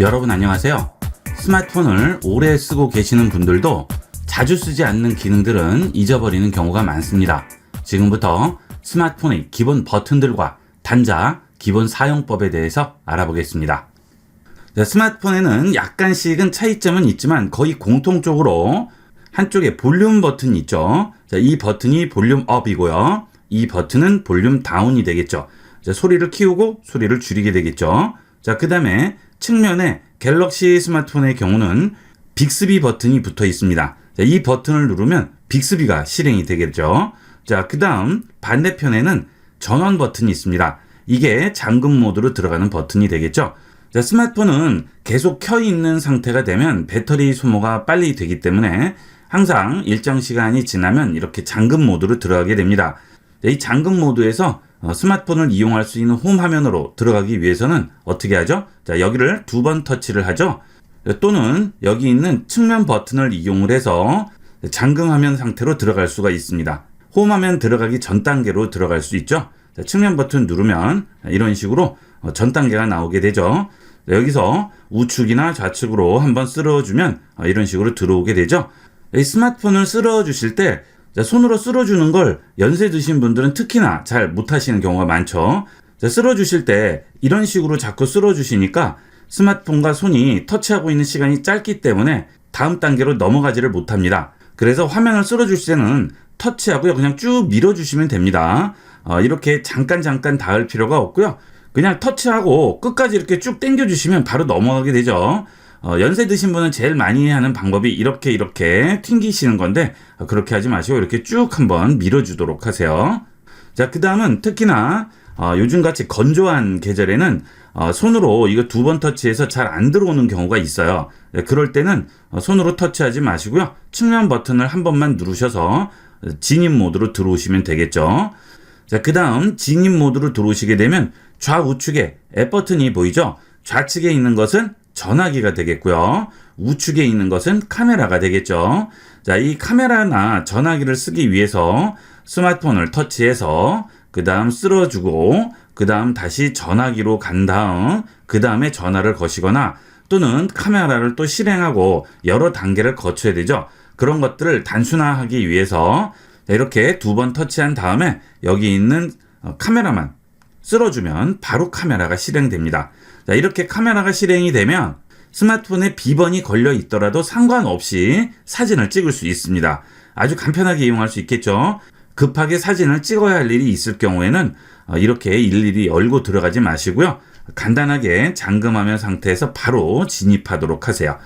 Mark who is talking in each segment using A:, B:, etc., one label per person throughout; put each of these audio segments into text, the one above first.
A: 여러분 안녕하세요. 스마트폰을 오래 쓰고 계시는 분들도 자주 쓰지 않는 기능들은 잊어버리는 경우가 많습니다. 지금부터 스마트폰의 기본 버튼들과 단자, 기본 사용법에 대해서 알아보겠습니다. 스마트폰에는 약간씩은 차이점은 있지만 거의 공통적으로 한쪽에 볼륨 버튼이 있죠. 이 버튼이 볼륨 업이고요. 이 버튼은 볼륨 다운이 되겠죠. 소리를 키우고 소리를 줄이게 되겠죠. 그 다음에 측면에 갤럭시 스마트폰의 경우는 빅스비 버튼이 붙어 있습니다. 이 버튼을 누르면 빅스비가 실행이 되겠죠. 그 다음 반대편에는 전원 버튼이 있습니다. 이게 잠금 모드로 들어가는 버튼이 되겠죠. 스마트폰은 계속 켜 있는 상태가 되면 배터리 소모가 빨리 되기 때문에 항상 일정 시간이 지나면 이렇게 잠금 모드로 들어가게 됩니다. 이 잠금 모드에서 스마트폰을 이용할 수 있는 홈 화면으로 들어가기 위해서는 어떻게 하죠? 여기를 2번 터치를 하죠. 또는 여기 있는 측면 버튼을 이용을 해서 잠금 화면 상태로 들어갈 수가 있습니다. 홈 화면 들어가기 전 단계로 들어갈 수 있죠. 측면 버튼 누르면 이런 식으로 전 단계가 나오게 되죠. 여기서 우측이나 좌측으로 한번 쓸어주면 이런 식으로 들어오게 되죠. 이 스마트폰을 쓸어주실 때 손으로 쓸어주는 걸 연세 드신 분들은 특히나 잘 못하시는 경우가 많죠. 쓸어주실 때 이런 식으로 자꾸 쓸어주시니까 스마트폰과 손이 터치하고 있는 시간이 짧기 때문에 다음 단계로 넘어가지를 못합니다. 그래서 화면을 쓸어주실 때는 터치하고요. 그냥 쭉 밀어주시면 됩니다. 이렇게 잠깐 닿을 필요가 없고요. 그냥 터치하고 끝까지 이렇게 쭉 당겨주시면 바로 넘어가게 되죠. 연세 드신 분은 제일 많이 하는 방법이 이렇게 튕기시는 건데 그렇게 하지 마시고 이렇게 쭉 한번 밀어주도록 하세요. 그 다음은 특히나 요즘같이 건조한 계절에는 손으로 이거 2번 터치해서 잘 안 들어오는 경우가 있어요. 그럴 때는 손으로 터치하지 마시고요. 측면 버튼을 한 번만 누르셔서 진입 모드로 들어오시면 되겠죠. 그 다음 진입 모드로 들어오시게 되면 좌우측에 앱 버튼이 보이죠? 좌측에 있는 것은 전화기가 되겠고요. 우측에 있는 것은 카메라가 되겠죠. 이 카메라나 전화기를 쓰기 위해서 스마트폰을 터치해서 그 다음 쓸어주고 그 다음 다시 전화기로 간 다음 그 다음에 전화를 거시거나 또는 카메라를 또 실행하고 여러 단계를 거쳐야 되죠. 그런 것들을 단순화하기 위해서 이렇게 2번 터치한 다음에 여기 있는 카메라만 쓸어주면 바로 카메라가 실행됩니다. 이렇게 카메라가 실행이 되면 스마트폰에 비번이 걸려 있더라도 상관없이 사진을 찍을 수 있습니다. 아주 간편하게 이용할 수 있겠죠. 급하게 사진을 찍어야 할 일이 있을 경우에는 이렇게 일일이 열고 들어가지 마시고요. 간단하게 잠금화면 상태에서 바로 진입하도록 하세요.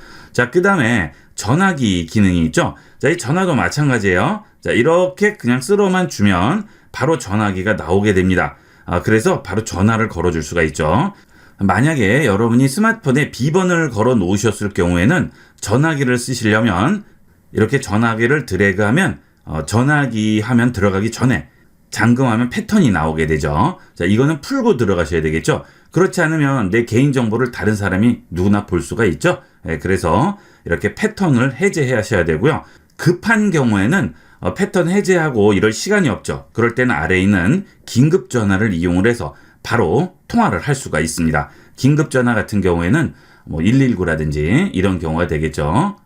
A: 그 다음에 전화기 기능이 있죠. 이 전화도 마찬가지예요. 이렇게 그냥 쓸어만 주면 바로 전화기가 나오게 됩니다. 그래서 바로 전화를 걸어줄 수가 있죠. 만약에 여러분이 스마트폰에 비번을 걸어 놓으셨을 경우에는 전화기를 쓰시려면 이렇게 전화기를 드래그하면 전화기 화면 들어가기 전에 잠금하면 패턴이 나오게 되죠. 이거는 풀고 들어가셔야 되겠죠. 그렇지 않으면 내 개인정보를 다른 사람이 누구나 볼 수가 있죠. 그래서 이렇게 패턴을 해제하셔야 되고요. 급한 경우에는 패턴 해제하고 이럴 시간이 없죠. 그럴 때는 아래에 있는 긴급 전화를 이용을 해서 바로 통화를 할 수가 있습니다. 긴급 전화 같은 경우에는 119라든지 이런 경우가 되겠죠.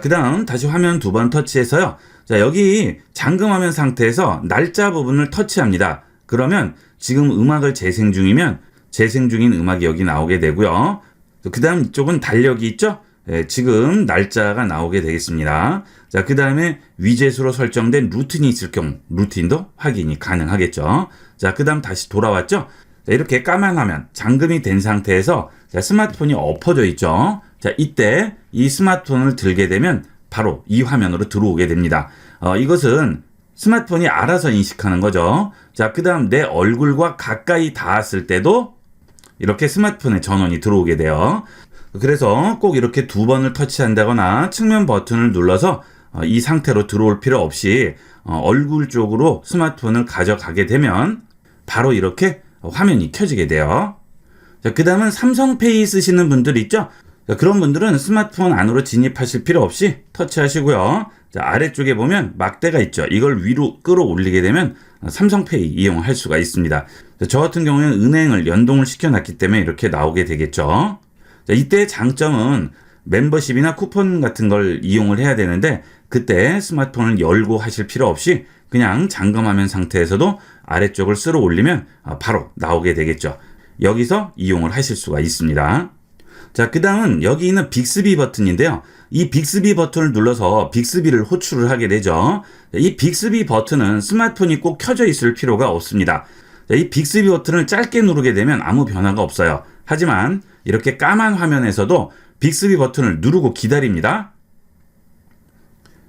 A: 그 다음 다시 화면 2번 터치해서요. 여기 잠금화면 상태에서 날짜 부분을 터치합니다. 그러면 지금 음악을 재생 중이면 재생 중인 음악이 여기 나오게 되고요. 그 다음 이쪽은 달력이 있죠. 지금 날짜가 나오게 되겠습니다. 그 다음에 위젯으로 설정된 루틴이 있을 경우 루틴도 확인이 가능하겠죠. 그 다음 다시 돌아왔죠. 이렇게 까만 화면 잠금이 된 상태에서 스마트폰이 엎어져 있죠. 이때 이 스마트폰을 들게 되면 바로 이 화면으로 들어오게 됩니다. 이것은 스마트폰이 알아서 인식하는 거죠. 그 다음 내 얼굴과 가까이 닿았을 때도 이렇게 스마트폰에 전원이 들어오게 돼요. 그래서 꼭 이렇게 2번을 터치한다거나 측면 버튼을 눌러서 이 상태로 들어올 필요 없이 얼굴 쪽으로 스마트폰을 가져가게 되면 바로 이렇게 화면이 켜지게 돼요. 그 다음은 삼성페이 쓰시는 분들 있죠? 그런 분들은 스마트폰 안으로 진입하실 필요 없이 터치하시고요. 아래쪽에 보면 막대가 있죠. 이걸 위로 끌어올리게 되면 삼성페이 이용할 수가 있습니다. 저 같은 경우에는 은행을 연동을 시켜놨기 때문에 이렇게 나오게 되겠죠. 자, 이때 장점은 멤버십이나 쿠폰 같은 걸 이용을 해야 되는데 그때 스마트폰을 열고 하실 필요 없이 그냥 잠금화면 상태에서도 아래쪽을 쓸어 올리면 바로 나오게 되겠죠. 여기서 이용을 하실 수가 있습니다. 자, 그 다음은 여기 있는 빅스비 버튼인데요. 이 빅스비 버튼을 눌러서 빅스비를 호출을 하게 되죠. 이 빅스비 버튼은 스마트폰이 꼭 켜져 있을 필요가 없습니다. 자, 이 빅스비 버튼을 짧게 누르게 되면 아무 변화가 없어요. 하지만 이렇게 까만 화면에서도 빅스비 버튼을 누르고 기다립니다.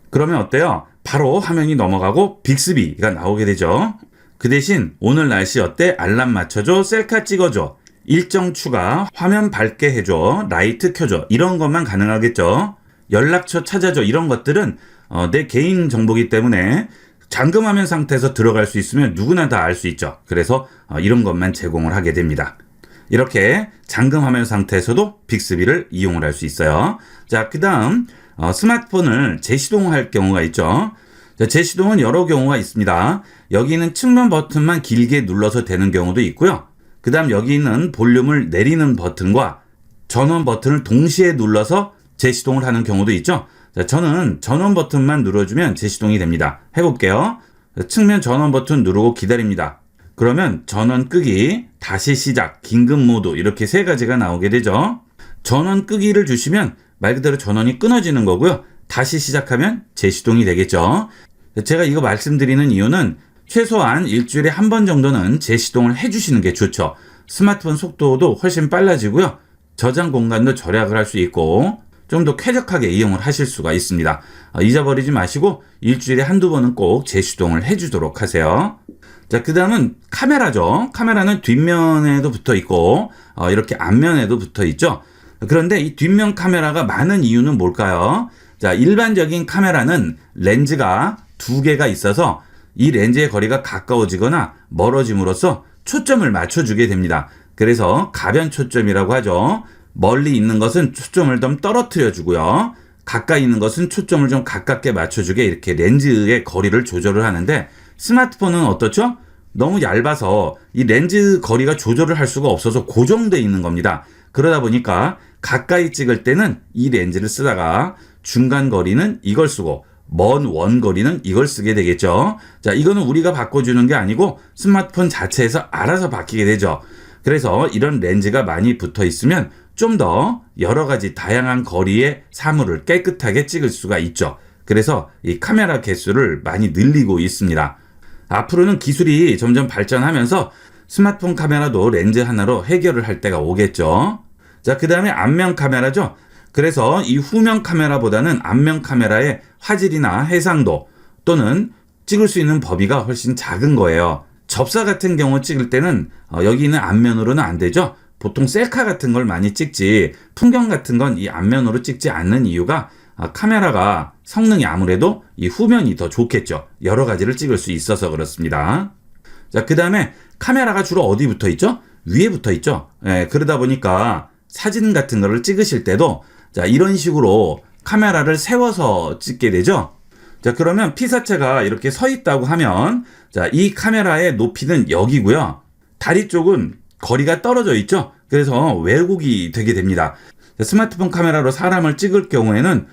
A: 그러면 어때요? 바로 화면이 넘어가고 빅스비가 나오게 되죠. 그 대신 오늘 날씨 어때? 알람 맞춰줘, 셀카 찍어줘, 일정 추가, 화면 밝게 해줘, 라이트 켜줘, 이런 것만 가능하겠죠. 연락처 찾아줘, 이런 것들은 내 개인 정보이기 때문에 잠금화면 상태에서 들어갈 수 있으면 누구나 다 알 수 있죠. 그래서 이런 것만 제공을 하게 됩니다. 이렇게 잠금화면 상태에서도 빅스비를 이용을 할 수 있어요. 자, 그 다음 스마트폰을 재시동할 경우가 있죠. 자, 재시동은 여러 경우가 있습니다. 여기 있는 측면 버튼만 길게 눌러서 되는 경우도 있고요. 그 다음 여기 있는 볼륨을 내리는 버튼과 전원 버튼을 동시에 눌러서 재시동을 하는 경우도 있죠. 자, 저는 전원 버튼만 눌러주면 재시동이 됩니다. 해볼게요. 측면 전원 버튼 누르고 기다립니다. 그러면 전원 끄기, 다시 시작, 긴급 모드 이렇게 세 가지가 나오게 되죠. 전원 끄기를 주시면 말 그대로 전원이 끊어지는 거고요. 다시 시작하면 재시동이 되겠죠. 제가 이거 말씀드리는 이유는 최소한 일주일에 한 번 정도는 재시동을 해주시는 게 좋죠. 스마트폰 속도도 훨씬 빨라지고요. 저장 공간도 절약을 할 수 있고 좀 더 쾌적하게 이용을 하실 수가 있습니다. 잊어버리지 마시고 일주일에 한두 번은 꼭 재시동을 해주도록 하세요. 자, 그 다음은 카메라죠. 카메라는 뒷면에도 붙어 있고 이렇게 앞면에도 붙어 있죠. 그런데 이 뒷면 카메라가 많은 이유는 뭘까요? 자, 일반적인 카메라는 렌즈가 두 개가 있어서 이 렌즈의 거리가 가까워지거나 멀어짐으로써 초점을 맞춰주게 됩니다. 그래서 가변 초점이라고 하죠. 멀리 있는 것은 초점을 좀 떨어뜨려 주고요. 가까이 있는 것은 초점을 좀 가깝게 맞춰주게 이렇게 렌즈의 거리를 조절을 하는데 스마트폰은 어떻죠? 너무 얇아서 이 렌즈 거리가 조절을 할 수가 없어서 고정되어 있는 겁니다. 그러다 보니까 가까이 찍을 때는 이 렌즈를 쓰다가 중간 거리는 이걸 쓰고 먼 원거리는 이걸 쓰게 되겠죠. 자, 이거는 우리가 바꿔주는 게 아니고 스마트폰 자체에서 알아서 바뀌게 되죠. 그래서 이런 렌즈가 많이 붙어 있으면 좀 더 여러 가지 다양한 거리의 사물을 깨끗하게 찍을 수가 있죠. 그래서 이 카메라 개수를 많이 늘리고 있습니다. 앞으로는 기술이 점점 발전하면서 스마트폰 카메라도 렌즈 하나로 해결을 할 때가 오겠죠. 자, 그 다음에 앞면 카메라죠. 그래서 이 후면 카메라보다는 앞면 카메라의 화질이나 해상도 또는 찍을 수 있는 범위가 훨씬 작은 거예요. 접사 같은 경우 찍을 때는 여기 있는 앞면으로는 안 되죠. 보통 셀카 같은 걸 많이 찍지 풍경 같은 건 이 앞면으로 찍지 않는 이유가 카메라가 성능이 아무래도 이 후면이 더 좋겠죠. 여러 가지를 찍을 수 있어서 그렇습니다. 자, 그 다음에 카메라가 주로 어디 붙어 있죠? 위에 붙어 있죠. 그러다 보니까 사진 같은 거를 찍으실 때도 자, 이런 식으로 카메라를 세워서 찍게 되죠. 자, 그러면 피사체가 이렇게 서 있다고 하면 자, 이 카메라의 높이는 여기고요. 다리 쪽은 거리가 떨어져 있죠. 그래서 왜곡이 되게 됩니다. 스마트폰 카메라로 사람을 찍을 경우에는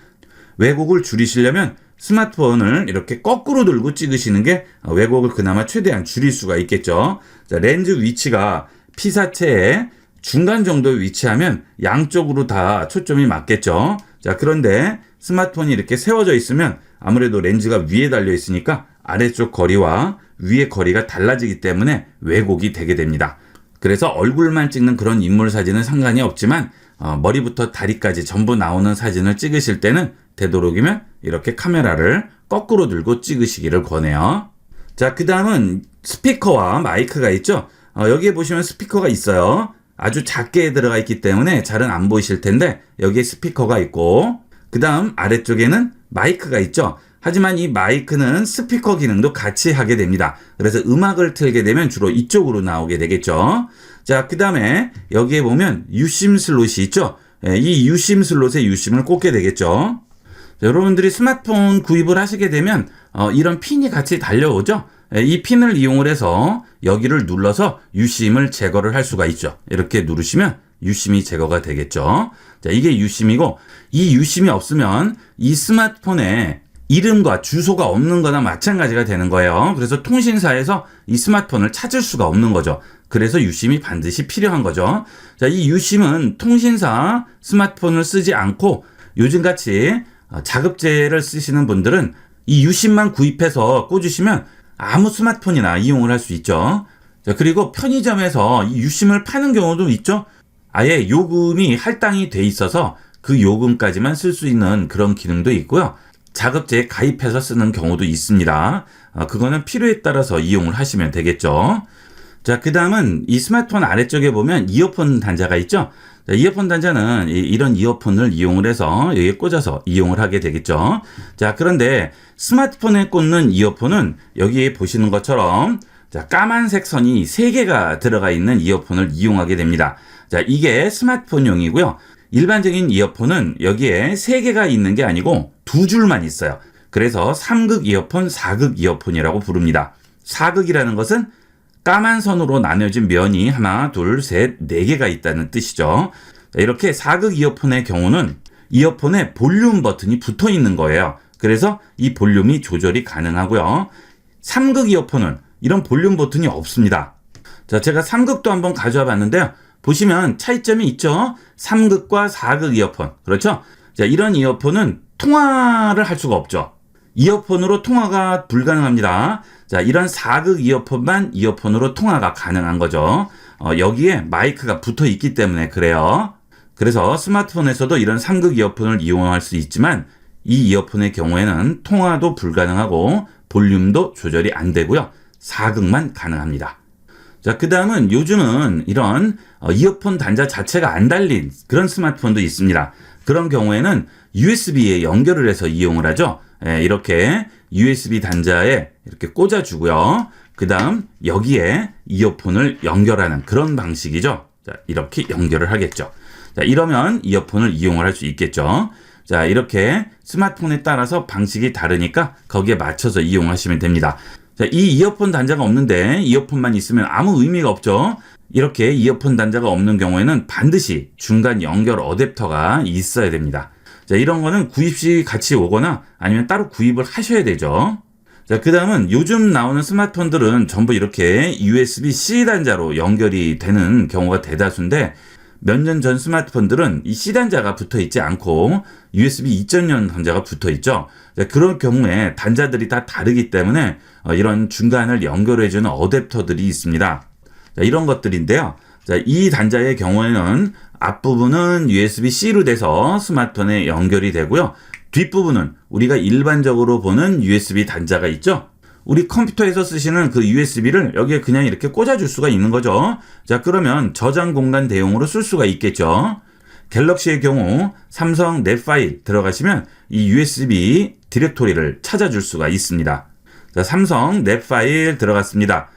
A: 왜곡을 줄이시려면 스마트폰을 이렇게 거꾸로 들고 찍으시는 게 왜곡을 그나마 최대한 줄일 수가 있겠죠. 자, 렌즈 위치가 피사체의 중간 정도에 위치하면 양쪽으로 다 초점이 맞겠죠. 자, 그런데 스마트폰이 이렇게 세워져 있으면 아무래도 렌즈가 위에 달려 있으니까 아래쪽 거리와 위의 거리가 달라지기 때문에 왜곡이 되게 됩니다. 그래서 얼굴만 찍는 그런 인물 사진은 상관이 없지만 머리부터 다리까지 전부 나오는 사진을 찍으실 때는 되도록이면 이렇게 카메라를 거꾸로 들고 찍으시기를 권해요. 자, 그 다음은 스피커와 마이크가 있죠. 여기에 보시면 스피커가 있어요. 아주 작게 들어가 있기 때문에 잘은 안 보이실 텐데 여기에 스피커가 있고 그 다음 아래쪽에는 마이크가 있죠. 하지만 이 마이크는 스피커 기능도 같이 하게 됩니다. 그래서 음악을 틀게 되면 주로 이쪽으로 나오게 되겠죠. 자, 그 다음에 여기에 보면 유심 슬롯이 있죠. 이 유심 슬롯에 유심을 꽂게 되겠죠. 자, 여러분들이 스마트폰 구입을 하시게 되면 이런 핀이 같이 달려오죠. 이 핀을 이용을 해서 여기를 눌러서 유심을 제거를 할 수가 있죠. 이렇게 누르시면 유심이 제거가 되겠죠. 자, 이게 유심이고, 이 유심이 없으면 이 스마트폰에 이름과 주소가 없는 거나 마찬가지가 되는 거예요. 그래서 통신사에서 이 스마트폰을 찾을 수가 없는 거죠. 그래서 유심이 반드시 필요한 거죠. 자, 이 유심은 통신사 스마트폰을 쓰지 않고 요즘같이 자급제를 쓰시는 분들은 이 유심만 구입해서 꽂으시면 아무 스마트폰이나 이용을 할 수 있죠. 자, 그리고 편의점에서 이 유심을 파는 경우도 있죠. 아예 요금이 할당이 돼 있어서 그 요금까지만 쓸 수 있는 그런 기능도 있고요. 자급제에 가입해서 쓰는 경우도 있습니다. 그거는 필요에 따라서 이용을 하시면 되겠죠. 자, 그 다음은 이 스마트폰 아래쪽에 보면 이어폰 단자가 있죠. 자, 이어폰 단자는 이런 이어폰을 이용을 해서 여기에 꽂아서 이용을 하게 되겠죠. 자, 그런데 스마트폰에 꽂는 이어폰은 여기에 보시는 것처럼 자, 까만색 선이 3개가 들어가 있는 이어폰을 이용하게 됩니다. 자, 이게 스마트폰용이고요. 일반적인 이어폰은 여기에 3개가 있는 게 아니고 2줄만 있어요. 그래서 3극 이어폰, 4극 이어폰이라고 부릅니다. 4극이라는 것은 까만 선으로 나뉘어진 면이 하나, 둘, 셋, 4개가 있다는 뜻이죠. 이렇게 4극 이어폰의 경우는 이어폰에 볼륨 버튼이 붙어 있는 거예요. 그래서 이 볼륨이 조절이 가능하고요. 3극 이어폰은 이런 볼륨 버튼이 없습니다. 자, 제가 3극도 한번 가져와 봤는데요. 보시면 차이점이 있죠. 3극과 4극 이어폰. 그렇죠? 자, 이런 이어폰은 통화를 할 수가 없죠. 이어폰으로 통화가 불가능합니다. 자, 이런 4극 이어폰만 이어폰으로 통화가 가능한 거죠. 여기에 마이크가 붙어 있기 때문에 그래요. 그래서 스마트폰에서도 이런 3극 이어폰을 이용할 수 있지만 이 이어폰의 경우에는 통화도 불가능하고 볼륨도 조절이 안 되고요. 4극만 가능합니다. 자, 그 다음은 요즘은 이런 이어폰 단자 자체가 안 달린 그런 스마트폰도 있습니다. 그런 경우에는 USB에 연결을 해서 이용을 하죠. 이렇게 USB 단자에 이렇게 꽂아주고요. 그 다음 여기에 이어폰을 연결하는 그런 방식이죠. 자, 이렇게 연결을 하겠죠. 자, 이러면 이어폰을 이용을 할 수 있겠죠. 자, 이렇게 스마트폰에 따라서 방식이 다르니까 거기에 맞춰서 이용하시면 됩니다. 자, 이 이어폰 단자가 없는데 이어폰만 있으면 아무 의미가 없죠. 이렇게 이어폰 단자가 없는 경우에는 반드시 중간 연결 어댑터가 있어야 됩니다. 자, 이런 거는 구입 시 같이 오거나 아니면 따로 구입을 하셔야 되죠. 자, 그 다음은 요즘 나오는 스마트폰들은 전부 이렇게 USB-C 단자로 연결이 되는 경우가 대다수인데 몇 년 전 스마트폰들은 이 C 단자가 붙어 있지 않고 USB 2.0 단자가 붙어 있죠. 자, 그런 경우에 단자들이 다 다르기 때문에 이런 중간을 연결해주는 어댑터들이 있습니다. 자, 이런 것들인데요. 자, 이 단자의 경우에는 앞부분은 USB-C로 돼서 스마트폰에 연결이 되고요. 뒷부분은 우리가 일반적으로 보는 USB 단자가 있죠. 우리 컴퓨터에서 쓰시는 그 USB를 여기에 그냥 이렇게 꽂아줄 수가 있는 거죠. 자, 그러면 저장 공간 대용으로 쓸 수가 있겠죠. 갤럭시의 경우 삼성 넷 파일 들어가시면 이 USB 디렉토리를 찾아줄 수가 있습니다. 자, 삼성 넷 파일 들어갔습니다.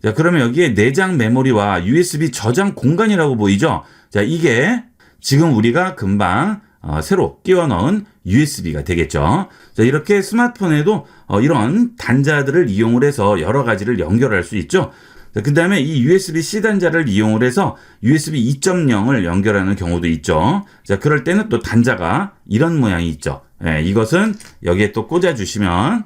A: 자, 그러면 여기에 내장 메모리와 USB 저장 공간이라고 보이죠? 자, 이게 지금 우리가 금방 새로 끼워 넣은 USB가 되겠죠. 자, 이렇게 스마트폰에도 이런 단자들을 이용을 해서 여러 가지를 연결할 수 있죠. 자, 그 다음에 이 USB-C 단자를 이용을 해서 USB 2.0을 연결하는 경우도 있죠. 자, 그럴 때는 또 단자가 이런 모양이 있죠. 이것은 여기에 또 꽂아주시면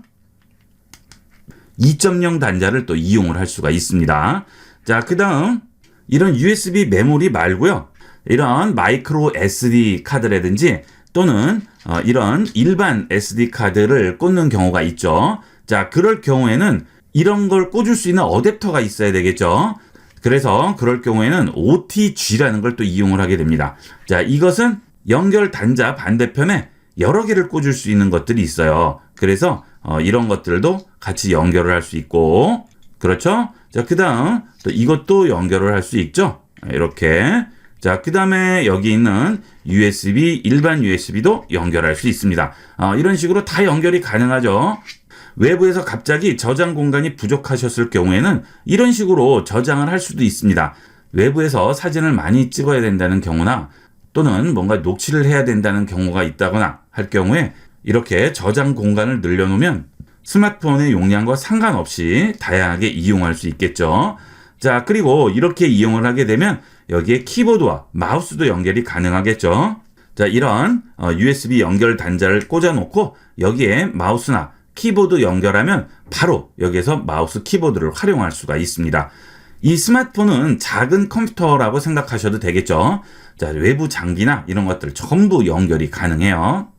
A: 2.0 단자를 또 이용을 할 수가 있습니다. 자, 그 다음 이런 USB 메모리 말고요. 이런 마이크로 SD 카드라든지 또는 이런 일반 SD 카드를 꽂는 경우가 있죠. 자, 그럴 경우에는 이런 걸 꽂을 수 있는 어댑터가 있어야 되겠죠. 그래서 그럴 경우에는 OTG라는 걸 또 이용을 하게 됩니다. 자, 이것은 연결 단자 반대편에 여러 개를 꽂을 수 있는 것들이 있어요. 그래서 이런 것들도 같이 연결을 할 수 있고, 그렇죠? 자, 그 다음 또 이것도 연결을 할 수 있죠. 이렇게. 자, 그 다음에 여기 있는 USB, 일반 USB도 연결할 수 있습니다. 이런 식으로 다 연결이 가능하죠. 외부에서 갑자기 저장 공간이 부족하셨을 경우에는 이런 식으로 저장을 할 수도 있습니다. 외부에서 사진을 많이 찍어야 된다는 경우나 또는 뭔가 녹취를 해야 된다는 경우가 있다거나 할 경우에 이렇게 저장 공간을 늘려놓으면 스마트폰의 용량과 상관없이 다양하게 이용할 수 있겠죠. 자, 그리고 이렇게 이용을 하게 되면 여기에 키보드와 마우스도 연결이 가능하겠죠. 자, 이런 USB 연결 단자를 꽂아놓고 여기에 마우스나 키보드 연결하면 바로 여기에서 마우스 키보드를 활용할 수가 있습니다. 이 스마트폰은 작은 컴퓨터라고 생각하셔도 되겠죠. 자, 외부 장비나 이런 것들 전부 연결이 가능해요.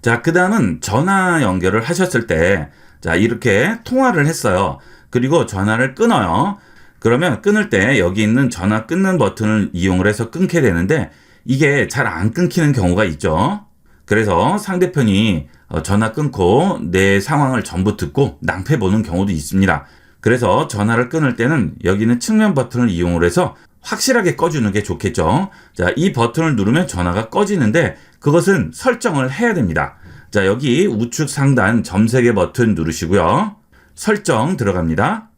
A: 자, 그 다음은 전화 연결을 하셨을 때, 자, 이렇게 통화를 했어요. 그리고 전화를 끊어요. 그러면 끊을 때 여기 있는 전화 끊는 버튼을 이용을 해서 끊게 되는데 이게 잘 안 끊기는 경우가 있죠. 그래서 상대편이 전화 끊고 내 상황을 전부 듣고 낭패 보는 경우도 있습니다. 그래서 전화를 끊을 때는 여기 있는 측면 버튼을 이용을 해서 확실하게 꺼주는 게 좋겠죠. 자, 이 버튼을 누르면 전화가 꺼지는데 그것은 설정을 해야 됩니다. 자, 여기 우측 상단 점 3개 버튼 누르시고요. 설정 들어갑니다.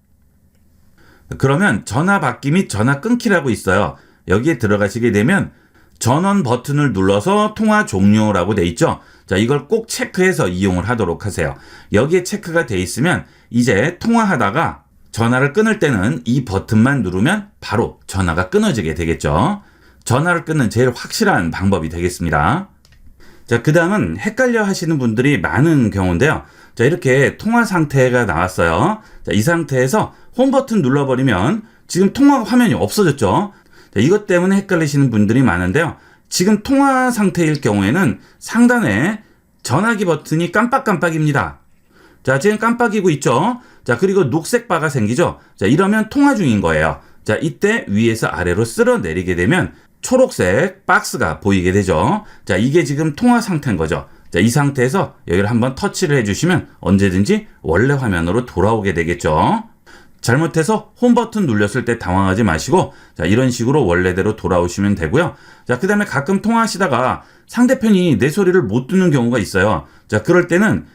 A: 그러면 전화 받기 및 전화 끊기라고 있어요. 여기에 들어가시게 되면 전원 버튼을 눌러서 통화 종료라고 돼 있죠. 자, 이걸 꼭 체크해서 이용을 하도록 하세요. 여기에 체크가 돼 있으면 이제 통화하다가 전화를 끊을 때는 이 버튼만 누르면 바로 전화가 끊어지게 되겠죠. 전화를 끊는 제일 확실한 방법이 되겠습니다. 자, 그 다음은 헷갈려 하시는 분들이 많은 경우인데요. 자, 이렇게 통화 상태가 나왔어요. 자, 이 상태에서 홈 버튼 눌러버리면 지금 통화 화면이 없어졌죠. 자, 이것 때문에 헷갈리시는 분들이 많은데요. 지금 통화 상태일 경우에는 상단에 전화기 버튼이 깜빡깜빡입니다. 자, 지금 깜빡이고 있죠. 자, 그리고 녹색 바가 생기죠. 자, 이러면 통화 중인 거예요. 자, 이때 위에서 아래로 쓸어 내리게 되면 초록색 박스가 보이게 되죠. 자, 이게 지금 통화 상태인 거죠. 자, 이 상태에서 여기를 한번 터치를 해주시면 언제든지 원래 화면으로 돌아오게 되겠죠. 잘못해서 홈 버튼 눌렸을 때 당황하지 마시고, 자, 이런 식으로 원래대로 돌아오시면 되고요. 자, 그 다음에 가끔 통화하시다가 상대편이 내 소리를 못 듣는 경우가 있어요. 자, 그럴 때는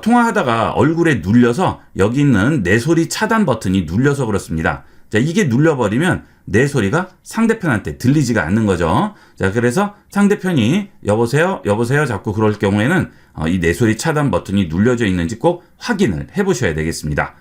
A: 통화하다가 얼굴에 눌려서 여기 있는 내 소리 차단 버튼이 눌려서 그렇습니다. 자, 이게 눌려버리면 내 소리가 상대편한테 들리지가 않는 거죠. 자, 그래서 상대편이 여보세요? 여보세요? 자꾸 그럴 경우에는 이 내 소리 차단 버튼이 눌려져 있는지 꼭 확인을 해 보셔야 되겠습니다.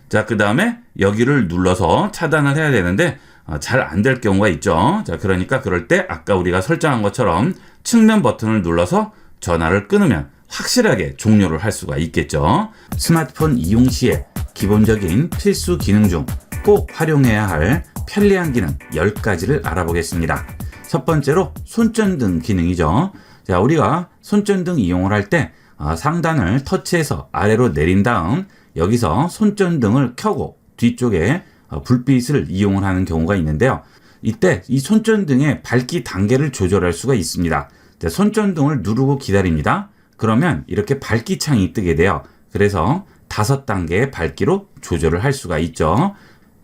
A: 자, 그 다음에 여기를 눌러서 차단을 해야 되는데 잘 안 될 경우가 있죠. 자, 그러니까 그럴 때 아까 우리가 설정한 것처럼 측면 버튼을 눌러서 전화를 끊으면 확실하게 종료를 할 수가 있겠죠. 스마트폰 이용 시에 기본적인 필수 기능 중 꼭 활용해야 할 편리한 기능 10가지를 알아보겠습니다. 첫 번째로 손전등 기능이죠. 자, 우리가 손전등 이용을 할 때 상단을 터치해서 아래로 내린 다음 여기서 손전등을 켜고 뒤쪽에 불빛을 이용을 하는 경우가 있는데요. 이때 이 손전등의 밝기 단계를 조절할 수가 있습니다. 자, 손전등을 누르고 기다립니다. 그러면 이렇게 밝기 창이 뜨게 돼요. 그래서 5단계의 밝기로 조절을 할 수가 있죠.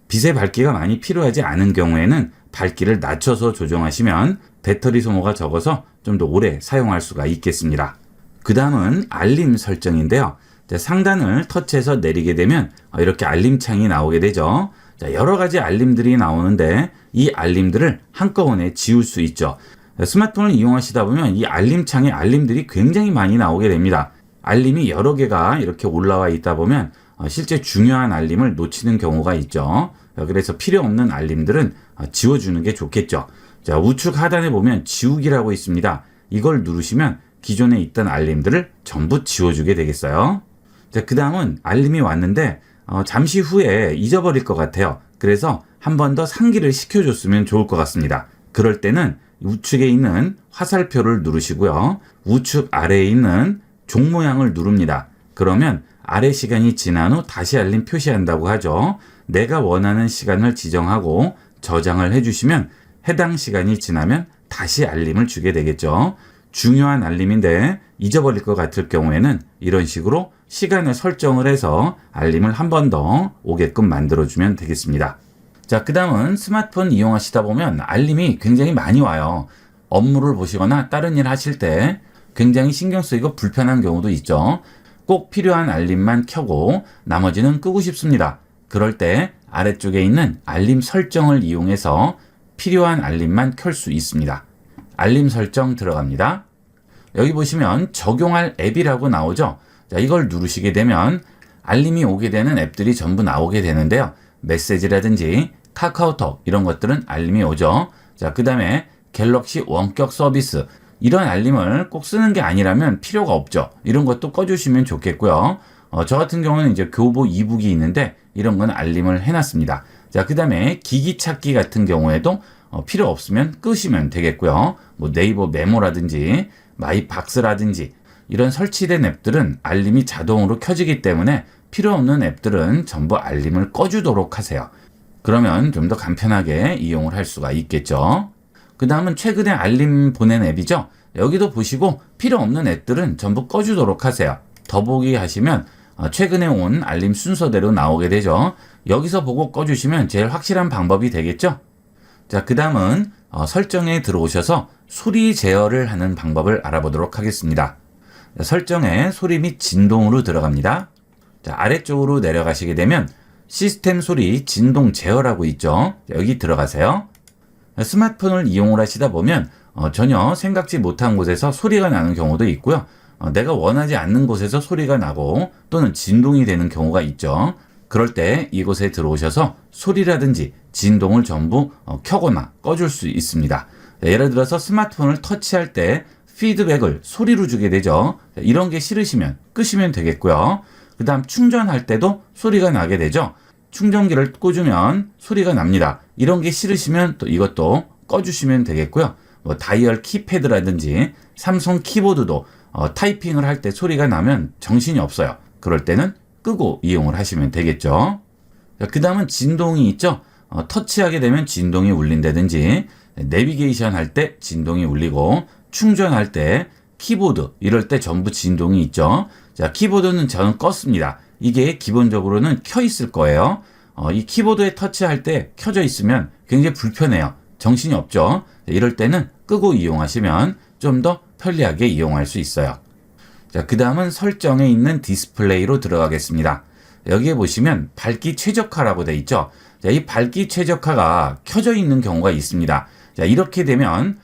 A: 빛의 밝기가 많이 필요하지 않은 경우에는 밝기를 낮춰서 조정하시면 배터리 소모가 적어서 좀 더 오래 사용할 수가 있겠습니다. 그 다음은 알림 설정인데요. 자, 상단을 터치해서 내리게 되면 이렇게 알림창이 나오게 되죠. 자, 여러 가지 알림들이 나오는데 이 알림들을 한꺼번에 지울 수 있죠. 스마트폰을 이용하시다 보면 이 알림창에 알림들이 굉장히 많이 나오게 됩니다. 알림이 여러 개가 이렇게 올라와 있다 보면 실제 중요한 알림을 놓치는 경우가 있죠. 그래서 필요 없는 알림들은 지워주는 게 좋겠죠. 자, 우측 하단에 보면 지우기라고 있습니다. 이걸 누르시면 기존에 있던 알림들을 전부 지워주게 되겠어요. 자, 그 다음은 알림이 왔는데 잠시 후에 잊어버릴 것 같아요. 그래서 한 번 더 상기를 시켜줬으면 좋을 것 같습니다. 그럴 때는 우측에 있는 화살표를 누르시고요. 우측 아래에 있는 종 모양을 누릅니다. 그러면 아래 시간이 지난 후 다시 알림 표시한다고 하죠. 내가 원하는 시간을 지정하고 저장을 해주시면 해당 시간이 지나면 다시 알림을 주게 되겠죠. 중요한 알림인데 잊어버릴 것 같을 경우에는 이런 식으로 시간을 설정을 해서 알림을 한 번 더 오게끔 만들어주면 되겠습니다. 자, 그 다음은 스마트폰 이용하시다 보면 알림이 굉장히 많이 와요. 업무를 보시거나 다른 일 하실 때 굉장히 신경 쓰이고 불편한 경우도 있죠. 꼭 필요한 알림만 켜고 나머지는 끄고 싶습니다. 그럴 때 아래쪽에 있는 알림 설정을 이용해서 필요한 알림만 켤 수 있습니다. 알림 설정 들어갑니다. 여기 보시면 적용할 앱이라고 나오죠. 자, 이걸 누르시게 되면 알림이 오게 되는 앱들이 전부 나오게 되는데요. 메시지라든지 카카오톡 이런 것들은 알림이 오죠. 자, 그 다음에 갤럭시 원격 서비스. 이런 알림을 꼭 쓰는 게 아니라면 필요가 없죠. 이런 것도 꺼주시면 좋겠고요. 저 같은 경우는 이제 교보 이북이 있는데 이런 건 알림을 해놨습니다. 자, 그 다음에 기기 찾기 같은 경우에도 필요 없으면 끄시면 되겠고요. 뭐 네이버 메모라든지 마이박스라든지 이런 설치된 앱들은 알림이 자동으로 켜지기 때문에 필요 없는 앱들은 전부 알림을 꺼주도록 하세요. 그러면 좀 더 간편하게 이용을 할 수가 있겠죠. 그 다음은 최근에 알림 보낸 앱이죠. 여기도 보시고 필요 없는 앱들은 전부 꺼주도록 하세요. 더보기 하시면 최근에 온 알림 순서대로 나오게 되죠. 여기서 보고 꺼주시면 제일 확실한 방법이 되겠죠. 자, 그 다음은 설정에 들어오셔서 소리 제어를 하는 방법을 알아보도록 하겠습니다. 설정에 소리 및 진동으로 들어갑니다. 자, 아래쪽으로 내려가시게 되면 시스템 소리 진동 제어라고 있죠. 여기 들어가세요. 스마트폰을 이용을 하시다 보면 전혀 생각지 못한 곳에서 소리가 나는 경우도 있고요. 내가 원하지 않는 곳에서 소리가 나고 또는 진동이 되는 경우가 있죠. 그럴 때 이곳에 들어오셔서 소리라든지 진동을 전부 켜거나 꺼줄 수 있습니다. 예를 들어서 스마트폰을 터치할 때 피드백을 소리로 주게 되죠. 이런 게 싫으시면 끄시면 되겠고요. 그 다음 충전할 때도 소리가 나게 되죠. 충전기를 꽂으면 소리가 납니다. 이런 게 싫으시면 또 이것도 꺼주시면 되겠고요. 뭐 다이얼 키패드라든지 삼성 키보드도 타이핑을 할 때 소리가 나면 정신이 없어요. 그럴 때는 끄고 이용을 하시면 되겠죠. 그 다음은 진동이 있죠. 터치하게 되면 진동이 울린다든지 내비게이션 할 때 진동이 울리고 충전할 때 키보드 이럴 때 전부 진동이 있죠. 자, 키보드는 저는 껐습니다. 이게 기본적으로는 켜 있을 거예요. 이 키보드에 터치할 때 켜져 있으면 굉장히 불편해요. 정신이 없죠. 이럴 때는 끄고 이용하시면 좀 더 편리하게 이용할 수 있어요. 자, 그 다음은 설정에 있는 디스플레이로 들어가겠습니다. 여기에 보시면 밝기 최적화라고 되어 있죠. 자, 이 밝기 최적화가 켜져 있는 경우가 있습니다. 자, 이렇게 되면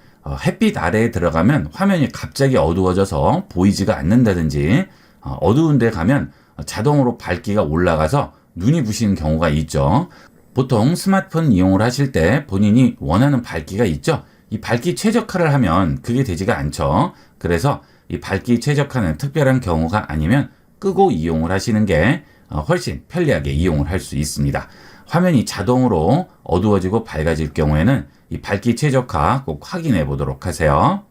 A: 햇빛 아래에 들어가면 화면이 갑자기 어두워져서 보이지가 않는다든지 어두운 데 가면 자동으로 밝기가 올라가서 눈이 부시는 경우가 있죠. 보통 스마트폰 이용을 하실 때 본인이 원하는 밝기가 있죠. 이 밝기 최적화를 하면 그게 되지가 않죠. 그래서 이 밝기 최적화는 특별한 경우가 아니면 끄고 이용을 하시는 게 훨씬 편리하게 이용을 할 수 있습니다. 화면이 자동으로 어두워지고 밝아질 경우에는 이 밝기 최적화 꼭 확인해 보도록 하세요.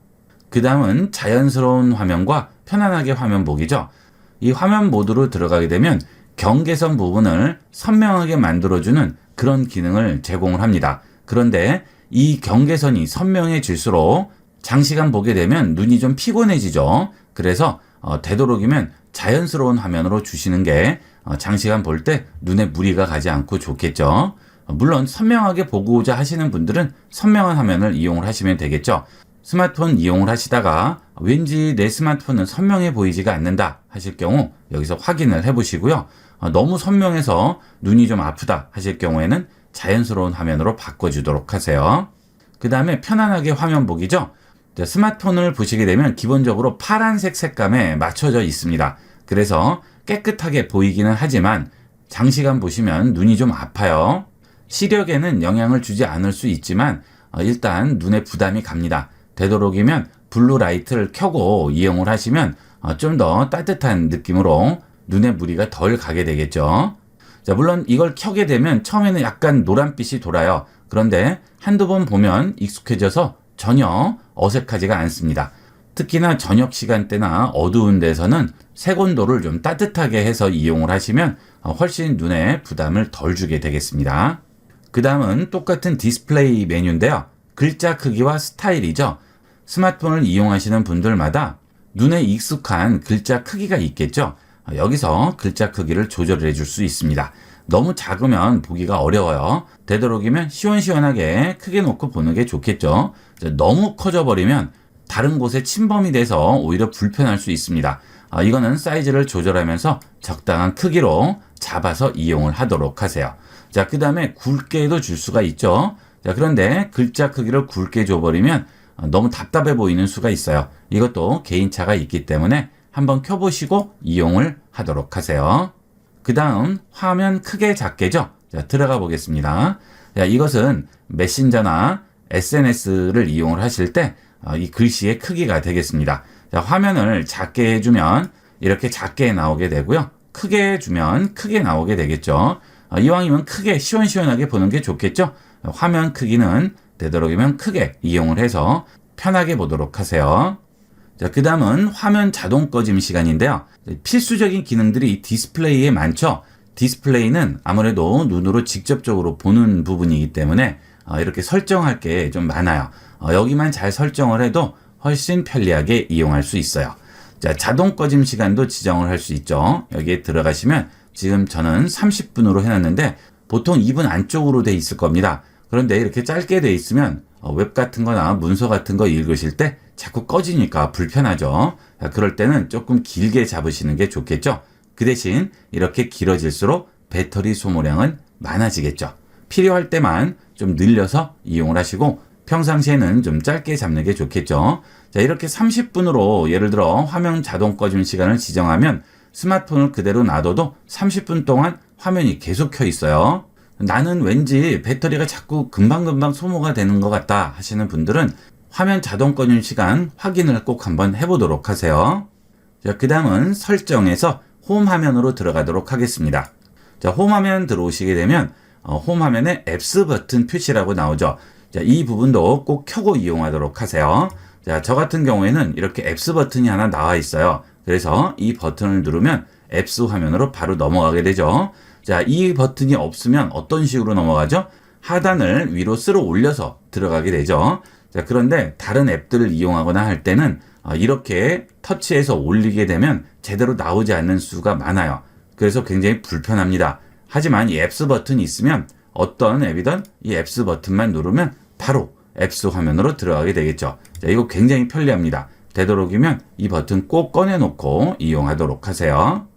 A: 그 다음은 자연스러운 화면과 편안하게 화면 보기죠. 이 화면 모드로 들어가게 되면 경계선 부분을 선명하게 만들어주는 그런 기능을 제공을 합니다. 그런데 이 경계선이 선명해질수록 장시간 보게 되면 눈이 좀 피곤해지죠. 그래서 되도록이면 자연스러운 화면으로 주시는 게 장시간 볼 때 눈에 무리가 가지 않고 좋겠죠. 물론 선명하게 보고자 하시는 분들은 선명한 화면을 이용을 하시면 되겠죠. 스마트폰 이용을 하시다가 왠지 내 스마트폰은 선명해 보이지가 않는다 하실 경우 여기서 확인을 해보시고요. 너무 선명해서 눈이 좀 아프다 하실 경우에는 자연스러운 화면으로 바꿔주도록 하세요. 그 다음에 편안하게 화면 보기죠. 스마트폰을 보시게 되면 기본적으로 파란색 색감에 맞춰져 있습니다. 그래서 깨끗하게 보이기는 하지만 장시간 보시면 눈이 좀 아파요. 시력에는 영향을 주지 않을 수 있지만 일단 눈에 부담이 갑니다. 되도록이면 블루라이트를 켜고 이용을 하시면 좀 더 따뜻한 느낌으로 눈에 무리가 덜 가게 되겠죠. 자, 물론 이걸 켜게 되면 처음에는 약간 노란빛이 돌아요. 그런데 한두 번 보면 익숙해져서 전혀 어색하지가 않습니다. 특히나 저녁 시간대나 어두운 데서는 색온도를 좀 따뜻하게 해서 이용을 하시면 훨씬 눈에 부담을 덜 주게 되겠습니다. 그 다음은 똑같은 디스플레이 메뉴인데요. 글자 크기와 스타일이죠. 스마트폰을 이용하시는 분들마다 눈에 익숙한 글자 크기가 있겠죠. 여기서 글자 크기를 조절해 줄 수 있습니다. 너무 작으면 보기가 어려워요. 되도록이면 시원시원하게 크게 놓고 보는 게 좋겠죠. 너무 커져 버리면 다른 곳에 침범이 돼서 오히려 불편할 수 있습니다. 이거는 사이즈를 조절하면서 적당한 크기로 잡아서 이용을 하도록 하세요. 자, 그 다음에 굵게도 줄 수가 있죠. 자, 그런데 글자 크기를 굵게 줘버리면 너무 답답해 보이는 수가 있어요. 이것도 개인차가 있기 때문에 한번 켜보시고 이용을 하도록 하세요. 그 다음 화면 크게 작게죠. 자, 들어가 보겠습니다. 자, 이것은 메신저나 SNS를 이용을 하실 때 이 글씨의 크기가 되겠습니다. 자, 화면을 작게 해주면 이렇게 작게 나오게 되고요. 크게 해주면 크게 나오게 되겠죠. 이왕이면 크게 시원시원하게 보는 게 좋겠죠. 화면 크기는 되도록이면 크게 이용을 해서 편하게 보도록 하세요. 자, 그 다음은 화면 자동 꺼짐 시간인데요. 필수적인 기능들이 디스플레이에 많죠. 디스플레이는 아무래도 눈으로 직접적으로 보는 부분이기 때문에 이렇게 설정할 게 좀 많아요. 여기만 잘 설정을 해도 훨씬 편리하게 이용할 수 있어요. 자, 자동 꺼짐 시간도 지정을 할 수 있죠. 여기에 들어가시면 지금 저는 30분으로 해놨는데 보통 2분 안쪽으로 돼 있을 겁니다. 그런데 이렇게 짧게 돼 있으면 웹 같은 거나 문서 같은 거 읽으실 때 자꾸 꺼지니까 불편하죠. 자, 그럴 때는 조금 길게 잡으시는 게 좋겠죠. 그 대신 이렇게 길어질수록 배터리 소모량은 많아지겠죠. 필요할 때만 좀 늘려서 이용을 하시고 평상시에는 좀 짧게 잡는 게 좋겠죠. 자, 이렇게 30분으로 예를 들어 화면 자동 꺼짐 시간을 지정하면 스마트폰을 그대로 놔둬도 30분 동안 화면이 계속 켜 있어요. 나는 왠지 배터리가 자꾸 금방금방 소모가 되는 것 같다 하시는 분들은 화면 자동 꺼짐 시간 확인을 꼭 한번 해보도록 하세요. 자, 그 다음은 설정에서 홈 화면으로 들어가도록 하겠습니다. 자, 홈 화면 들어오시게 되면 홈 화면에 앱스 버튼 표시라고 나오죠. 자, 이 부분도 꼭 켜고 이용하도록 하세요. 자, 저 같은 경우에는 이렇게 앱스 버튼이 하나 나와 있어요. 그래서 이 버튼을 누르면 앱스 화면으로 바로 넘어가게 되죠. 자, 이 버튼이 없으면 어떤 식으로 넘어가죠? 하단을 위로 쓸어 올려서 들어가게 되죠. 자, 그런데 다른 앱들을 이용하거나 할 때는 이렇게 터치해서 올리게 되면 제대로 나오지 않는 수가 많아요. 그래서 굉장히 불편합니다. 하지만 이 앱스 버튼이 있으면 어떤 앱이든 이 앱스 버튼만 누르면 바로 앱스 화면으로 들어가게 되겠죠. 자, 이거 굉장히 편리합니다. 되도록이면 이 버튼 꼭 꺼내놓고 이용하도록 하세요.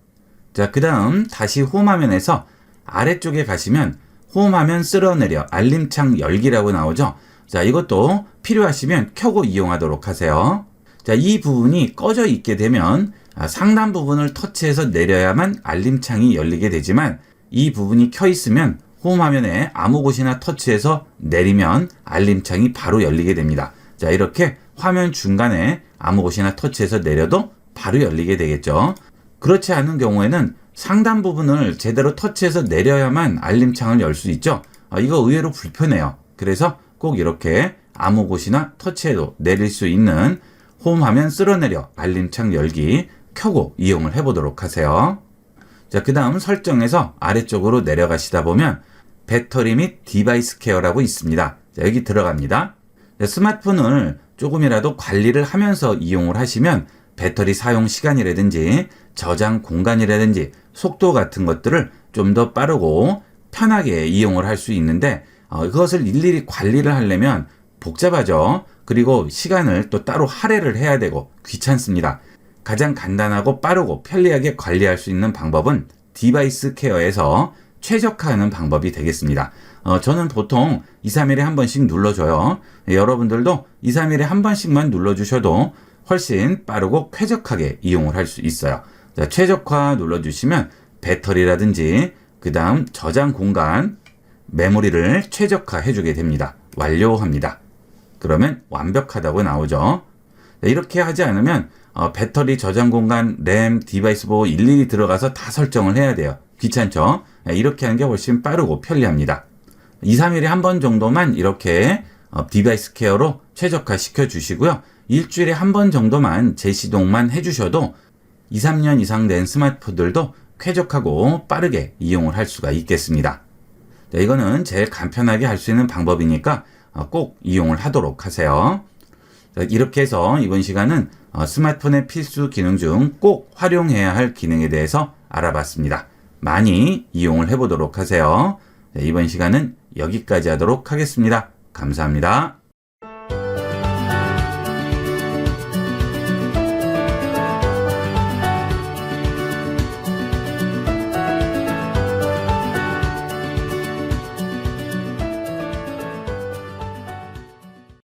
A: 자, 그 다음 다시 홈 화면에서 아래쪽에 가시면 홈 화면 쓸어내려 알림창 열기라고 나오죠. 자, 이것도 필요하시면 켜고 이용하도록 하세요. 자, 이 부분이 꺼져 있게 되면 상단 부분을 터치해서 내려야만 알림창이 열리게 되지만 이 부분이 켜 있으면 홈 화면에 아무 곳이나 터치해서 내리면 알림창이 바로 열리게 됩니다. 자, 이렇게 화면 중간에 아무 곳이나 터치해서 내려도 바로 열리게 되겠죠. 그렇지 않은 경우에는 상단 부분을 제대로 터치해서 내려야만 알림창을 열 수 있죠. 이거 의외로 불편해요. 그래서 꼭 이렇게 아무 곳이나 터치해도 내릴 수 있는 홈 화면 쓸어내려 알림창 열기 켜고 이용을 해보도록 하세요. 자, 그 다음 설정에서 아래쪽으로 내려가시다 보면 배터리 및 디바이스 케어라고 있습니다. 자, 여기 들어갑니다. 자, 스마트폰을 조금이라도 관리를 하면서 이용을 하시면 배터리 사용 시간이라든지 저장 공간이라든지 속도 같은 것들을 좀 더 빠르고 편하게 이용을 할 수 있는데 그것을 일일이 관리를 하려면 복잡하죠. 그리고 시간을 또 따로 할애를 해야 되고 귀찮습니다. 가장 간단하고 빠르고 편리하게 관리할 수 있는 방법은 디바이스 케어에서 최적화하는 방법이 되겠습니다. 저는 보통 2, 3일에 한 번씩 눌러줘요. 여러분들도 2, 3일에 한 번씩만 눌러주셔도 훨씬 빠르고 쾌적하게 이용을 할 수 있어요. 자, 최적화 눌러주시면 배터리라든지 그 다음 저장 공간, 메모리를 최적화해 주게 됩니다. 완료합니다. 그러면 완벽하다고 나오죠. 자, 이렇게 하지 않으면 배터리 저장 공간, 램, 디바이스 보호 일일이 들어가서 다 설정을 해야 돼요. 귀찮죠? 이렇게 하는 게 훨씬 빠르고 편리합니다. 2, 3일에 한 번 정도만 이렇게 디바이스 케어로 최적화 시켜 주시고요. 일주일에 한 번 정도만 재시동만 해주셔도 2, 3년 이상 된 스마트폰들도 쾌적하고 빠르게 이용을 할 수가 있겠습니다. 자, 이거는 제일 간편하게 할 수 있는 방법이니까 꼭 이용을 하도록 하세요. 자, 이렇게 해서 이번 시간은 스마트폰의 필수 기능 중 꼭 활용해야 할 기능에 대해서 알아봤습니다. 많이 이용을 해보도록 하세요. 자, 이번 시간은 여기까지 하도록 하겠습니다. 감사합니다.